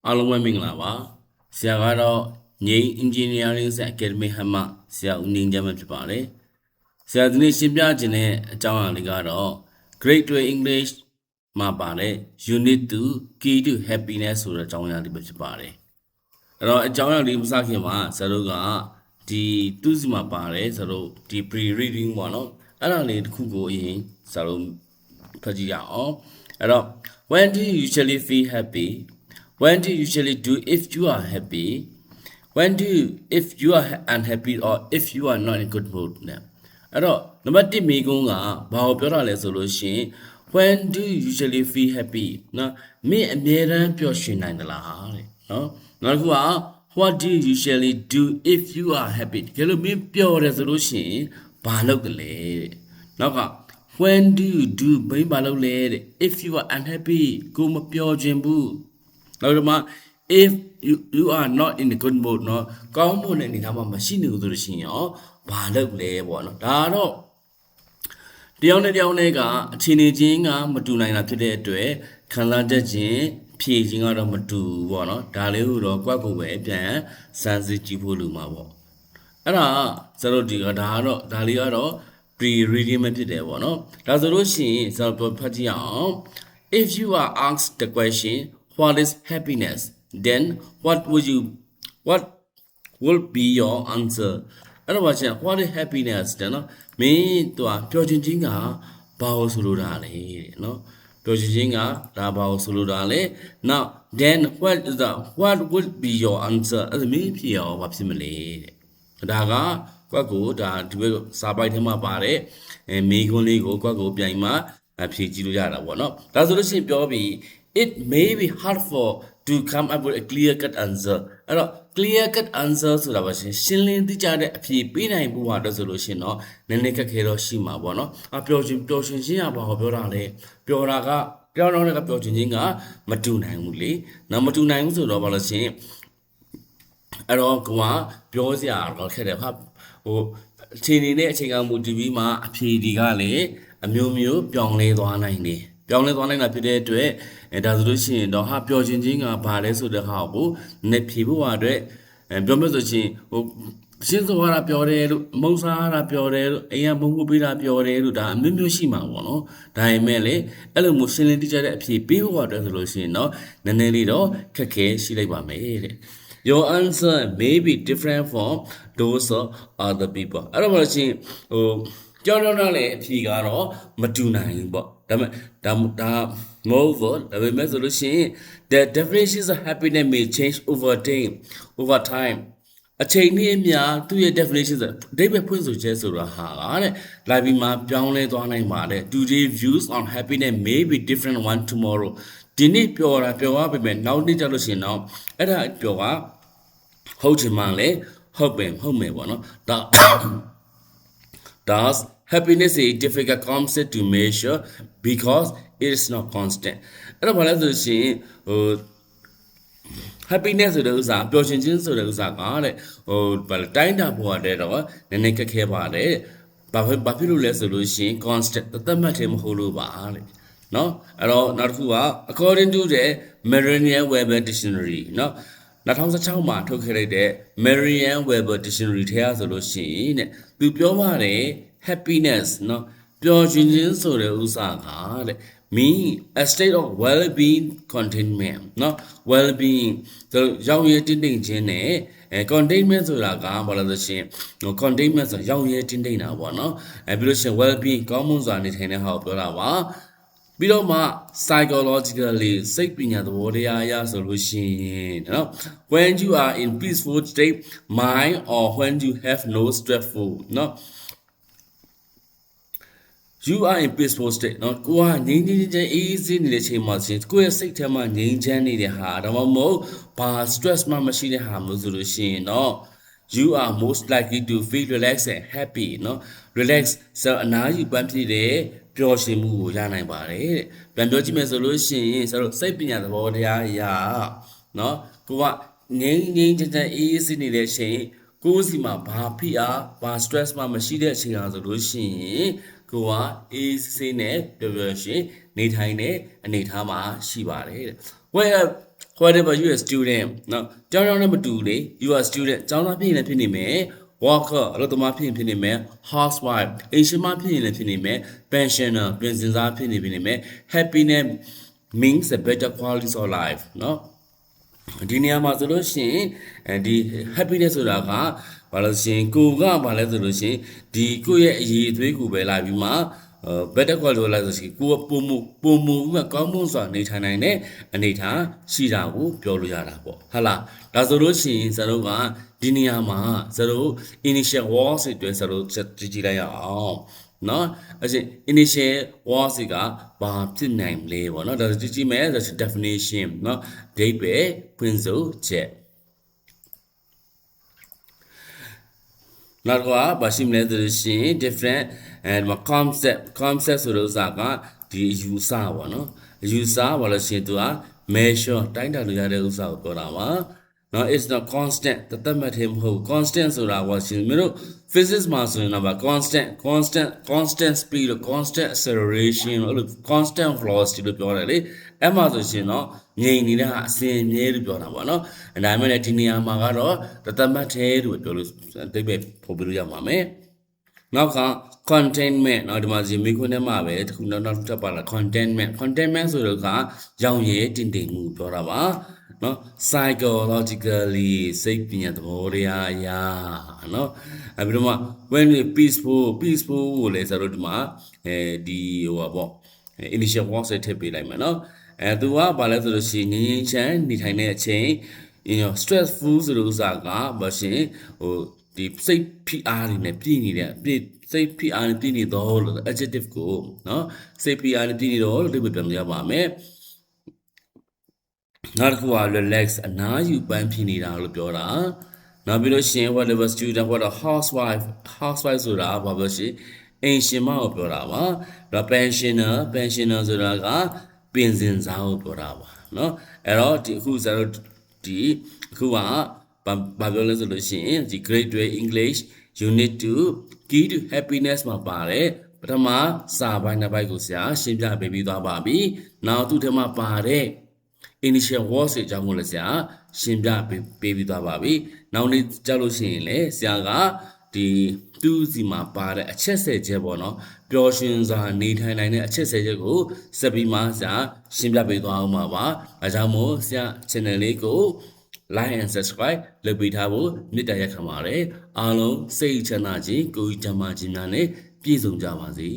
အားလုံးပဲမင်္ဂလာပါဆရာကတော့ငိမ်း Engineering Academy ဟမှဆရာဦးငိမ်းချမ်းပဲဖြစ်ပါတယ်ဆရာဒီနေ့ရှင်းပြခြင်းတဲ့အကြောင်းအရာလေးကတော့ Grade 12 English မှာပါတယ် Unit 2 Key to Happiness ဆိုတဲ့အကြောင်းအရာလေးပဲဖြစ်ပါတယ်အဲ့တော့အကြောင်းအရာလေးမစခင်မှာဆရာတို့ကဒီသူ့စီမှာပါတယ်ဆရာတို့ဒီ pre-reading ပေါ့နော်အဲ့ဒါလေးတစ်ခုကိုအရင်ဆရာတို့ဖတ်ကြည့်ရအောင်အဲ့တော့ When do you usually feel happy? When do you usually do if you are happy? When do you if you are unhappy or if you are not in a good mood? အဲ့တော့နံပါတ်1မိကုန်းကဘာကိုပြောတာလဲဆိုလို့ရှိရင် When do you usually feel happy? နော်မင်းအမြဲတမ်းပျော်ရွှင်နိုင်သလားတဲ့နော်နောက်တစ်ခုက What do you usually do if you are happy? ကဲလို့မင်းပျော်တယ်ဆိုလို့ရှိရင်ဘာလုပ်တယ်လဲတဲ့နောက်က When do you do ဘယ်ဘာလုပ်လဲတဲ့ if you are unhappy ကိုမပျော်ခြင်းဘူးနောက်တော့မှ if you are not in a good mood เนาะကောင်းဖို့နဲ့အနေထားမှာမရှိနေဘူးဆိုလို့ရှိရင်ရောဘာလုပ်လဲပေါ့နော်ဒါတော့တယောက်နဲ့တယောက်နဲ့ကအခြေအနေချင်းကမတူနိုင်တာဖြစ်တဲ့အတွက်ခံစားတတ်ခြင်းဖြည့်ခြင်းကတော့မတူဘူးပေါ့နော်ဒါလေးကိုတော့ကွက်ကိုပဲပြန်စမ်းစစ်ကြည့်ဖို့လိုမှာပေါ့အဲ့ဒါစရုပ်ဒီကဒါကတော့ဒါလေးကတော့ pre-reading ပဲဖြစ်တယ်ပေါ့နော်ဒါဆိုလို့ရှိရင်စရုပ်ဖတ်ကြည့်အောင် if you are asked the question what is happiness then what will be your answer အဲ့တော့ကျန် what is happiness တဲ့နော်မင်းတို့ပျော်ရွှင်ခြင်းကဘာလို့ဆိုလိုတာလဲတဲ့နော်ပျော်ရွှင်ခြင်းကဒါဘာလို့ဆိုလိုတာလဲ now then what would be your answer အဲ့ဒါမင်းဖြစ်ရောဘာဖြစ်မလဲတဲ့ဒါကကွက်ကိုဒါဒီဘက်စာပိုက်ထဲမှာပါတဲ့မေခွန်းလေးကိုကွက်ကိုပြန်မှဖြည့်ကြည့်လို့ရတာပေါ့နော်ဒါဆိုလို့ရှိရင်ပြောပြီး it may be hard for to come up with a clear cut answer အဲ့တော့ clear cut answer ဆိုတာပါရှင်းလင်းသိကြတဲ့အဖြေပေးနိုင်ဖို့အတွက်ဆိုလို့ရှိရင်တော့နည်းနည်းခက်ခဲတော့ရှိမှာပေါ့နော်ပျော်ရွှင်ခြင်းရပါဟောပြောတာလေပျော်တာကကြောင်းတော့ကပျော်ရွှင်ခြင်းကမတူနိုင်ဘူးလေနော်မတူနိုင်ဘူးဆိုတော့ဘာလို့ရှင်အဲ့တော့ကွာပြောစရာတော့ခက်တယ်ဟာအချိန်နေနဲ့အချိန်ကမူတည်ပြီးမှအဖြေတွေကလည်းအမျိုးမျိုးပြောင်းလဲသွားနိုင်တယ်ပြောင်းလဲသွားနိုင်တာဖြစ်တဲ့အတွက်ဒါဆိုလို့ရှိရင်တော့ဟာပျော်ရွှင်ခြင်းကဘာလဲဆိုတဲ့ဟာကိုနဲ့ဖြေဖို့အတွက်ပြောမယ်ဆိုရှင်ရှင်းစွာတာပြောတယ်လို့မုံစားတာပြောတယ်လို့အိမ်ကမုံမှုပေးတာပြောတယ်လို့ဒါအမျိုးမျိုးရှိမှာပေါ့နော်ဒါပေမဲ့လေအဲ့လိုမျိုးရှင်းလင်းတိကျတဲ့အဖြေပေးဖို့အတွက်ဆိုလို့ရှိရင်တော့နည်းနည်းလေးတော့ခက်ခဲရှိလိုက်ပါမယ်တဲ့Your answer may be different from those of other people အဲ့တော့ဘာလို့ချင်းကြောက်တော့လည်းအဖြေကတော့မတူနိုင်ဘူးပေါ့ဒါပေမဲ့ဒါမဟုတ်ဘူးဒါပေမဲ့ဆိုလို့ရှိရင် the definitions of happiness may change over time အချိန်နဲ့အမျှသူ့ရဲ့ definitions အဓိပ္ပာယ်ဖွင့်ဆိုချက်ဆိုတာဟာတဲ့လာပြီးမှပြောင်းလဲသွားနိုင်ပါတယ် today views on happiness may be different one tomorrow ဒီနေ့ပြောရပေမဲ့နောက်နေ့ကျလို့ရှိရင်တော့အဲ့ဒါပြောကဟုတ်ချင်မှလည်းဟုတ်မယ်ပေါ့နော်ဒါ Thus happiness is a difficult concept to measure because it is not constant အဲ့တော့ဘာလဲဆိုရှင်happiness ဆိုတဲ့ဥစ္စာပျော်ရွှင်ခြင်းဆိုတဲ့ဥစ္စာကတဲ့ဘာလဲတိုင်းတာဖို့တဲ့တော့နည်းနည်းခက်ခဲပါတယ်ဘာဖြစ်လို့လဲဆိုလို့ရှင် constant သတ်မှတ်တယ်မဟုတ်လို့ပါတဲ့နော်အဲ့တော့နောက်တစ်ခုက according to the Merriam-Webster dictionary နော်2016မှာထုတ်ခဲ့လိုက်တဲ့ Merriam-Webster dictionary ထဲကဆိုလို့ရှိရင်တဲ့သူပြောပါတယ် happiness နော်ပျော်ရွှင်ခြင်းဆိုတဲ့ဥစ္စာကတဲ့ mean a state of well-being contentment နော် well-being ဆိုရောက်ရည်တည်နေခြင်းနဲ့containment ဆိုတာကဘာလဲဆိုရှင် containment ဆိုရောက်ရည်တည်နေတာပေါ့နော်ပြီးလို့ရှိရင် well-being ကောင်းမွန်စွာနေထိုင်တဲ့ဟာကိုပြောတာပါပြီးတော့မှ psychologically စိတ်ပညာသဘောတရားအရဆိုလို့ရှိရင်နော် when you are in peaceful state mind or when you have no stressful နော် you are in peaceful state နော်ကိုကငြိမ်းချမ်းအေးဆေးနေတဲ့ချိန်မှာရှင်ကိုယ့်ရဲ့စိတ်ထဲမှာငြိမ်းချမ်းနေတဲ့ဟာဒါမှမဟုတ်ဘာ stress မှမရှိတဲ့ဟာမျိုးဆိုလို့ရှိရင်နော်you are most likely to feel relaxed and happy နော် relax ဆိုအနားယူပန်းဖြစ်တဲ့ပျော်ရွှင်မှုကိုရနိုင်ပါတယ်တဲ့ပြန်ပြောကြည့်မယ်ဆိုလို့ရှိရင်ဆိုတော့စိတ်ပညာသဘောတရားအရာနော်ကိုကငြိမ်းချမ်းအေးဆေးနေတဲ့ချိန်ကိုယ်စီမှာဘာဖိအားဘာ stress မှမရှိတဲ့အချိန်အားဆိုလို့ရှိရင်ကိုကအေးဆေးနဲ့ပျော်ရွှင်နေထိုင်တဲ့အနေအထားမှာရှိပါတယ်တဲ့ whatever you are a student နော်ကျောင်းကျောင်းနဲ့မတူလေ you are a student ကျောင်းသားဖြစ်ရင်လည်းဖြစ်နေမယ် worker အလုပ်သမားဖြစ်ရင်ဖြစ်နေမယ် housewife အိမ်ရှင်မဖြစ်ရင်လည်းဖြစ်နေမယ် pensioner ပြင်ဆင်စားဖြစ်နေမယ် happiness means a better quality of life နော်ဒီနေရာမှာဆိုလို့ရှိရင်ဒီ happiness ဆိုတာကဘာလို့ရှိရင်ကိုကဘာလဲဆိုလို့ရှိရင်ဒီကိုယ့်ရဲ့အရေးအသွေးကိုပဲလာပြီးမှ better quality လာဆိုရှိကိုကပုံမှုကကောင်းမွန်စွာနေထိုင်နိုင်တဲ့အနေအထားရှိတာကိုပြောလို့ရတာပေါ့ဟုတ်လားဒါဆိုလို့ရှိရင်ဇတို့ကဒီနေရာမှာဇတို့ initial words တွေဇတို့ကြည့်လိုက်ရအောင်နော်အဲ့ဒီ initial words ကဘာဖြစ်နိုင်လဲပေါ့နော်ဒါကြည့်မယ်ဆို definition နော်အဓိပ္ပာယ်ဖွင့်ဆိုချက်နောက်တော့ဘာရှိမလဲဆိုရှင် different and concept ဆိုတော့ဥစားကဒီ user ပေါ့နော် user ဘာလို့ရှင်သူက measure တိုင်းတာလို့ရတဲ့ဥစားကိုပြောတာပါနော် it's not constant တသက်မှတ်တယ်မဟုတ် constant ဆိုတာကရှင်မင်းတို့ physics မှာဆိုရင်တော့ constant speed လို့ constant acceleration လို့ constant velocity လို့ပြောတယ်လေအဲ့မှာဆိုရှင်တော့ငြိမ်နေတဲ့အစဉ်အမြဲလို့ပြောတာပေါ့နော်ဒါပေမဲ့ဒီနေရာမှာကတော့တသက်မှတ်တယ်လို့ပြောလို့အဓိပ္ပာယ်ပို့ပြလို့ရမှာမယ်နောက်က containment เนาะဒီမှာဇီမီခွန်းထဲမှာပဲတခုနောက်ထပ်ပါလာ containment ဆိုတော့ကရောင်ရည်တင်တင်မှုပြောတာပါเนาะ psychologically စိတ်ပညာသဘောတရားအရာเนาะအဲ့ပြီးတော့မှ when we peaceful ကိုလည်းဆိုတော့ဒီမှာဒီဟိုပါပေါ့ initial word ဆက်ထည့်ပေးလိုက်မယ်เนาะသူကဘာလဲဆိုလို့ရှိရင်ငြိမ်ချမ်းနေထိုင်တဲ့အချိန် stressful ဆိုလို့ဥစားကဘာရှင်ဟိုဒီစိတ်ဖိအားတွေနဲ့ပြည့်နေတဲ့စိတ်ဖိအားနဲ့ပြည့်နေတော့လို့ adjective ကိုเนาะစိတ်ဖိအားနဲ့ပြည့်နေတော့လို့ဒီလိုပြန်ရပါမယ်နောက်တစ်ခုက relax အနားယူပန်းဖြစ်နေတာလို့ပြောတာနောက်ပြီးလို့ရှင် whatever student what a housewife ဆိုတာဘာလို့ရှိအိမ်ရှင်မကိုပြောတာပါတော့ pensioner ဆိုတာကပင်စင်စားကိုပြောတာပါเนาะအဲ့တော့ဒီအခုဇာတ်ဒီအခုကဘာပြောလဲဆိုလို့ရှိရင်ဒီ grade 12 English unit 2 key to happiness မှာပါတယ်ပထမစာပိုင်းတစ်ပိုင်းကိုဆရာရှင်းပြပေးပြီးသွားပါပြီနောက်သူ့ထဲမှာပါတဲ့ initial words တွေအကြောင်းကိုလည်းဆရာရှင်းပြပေးပြီးသွားပါပြီနောက်နေ့ကြောက်လို့ရှိရင်လည်းဆရာကဒီသူ့စီမှာပါတဲ့အချက်10ချက်ပေါ့နော်ပျော်ရွှင်စွာနေထိုင်နိုင်တဲ့အချက်10ချက်ကိုစက်ပြီးမှဆရာရှင်းပြပေးသွားအောင်ပါအဲကြောင့်မို့ဆရာ channel လေးကို like and subscribe လုပ်ပေးထားဖို့မေတ္တာရပ်ခံပါတယ်အားလုံးစိတ်ချမ်းသာခြင်းကိုယ်ကျန်းမာခြင်းများနဲ့ပြည့်စုံကြပါစေ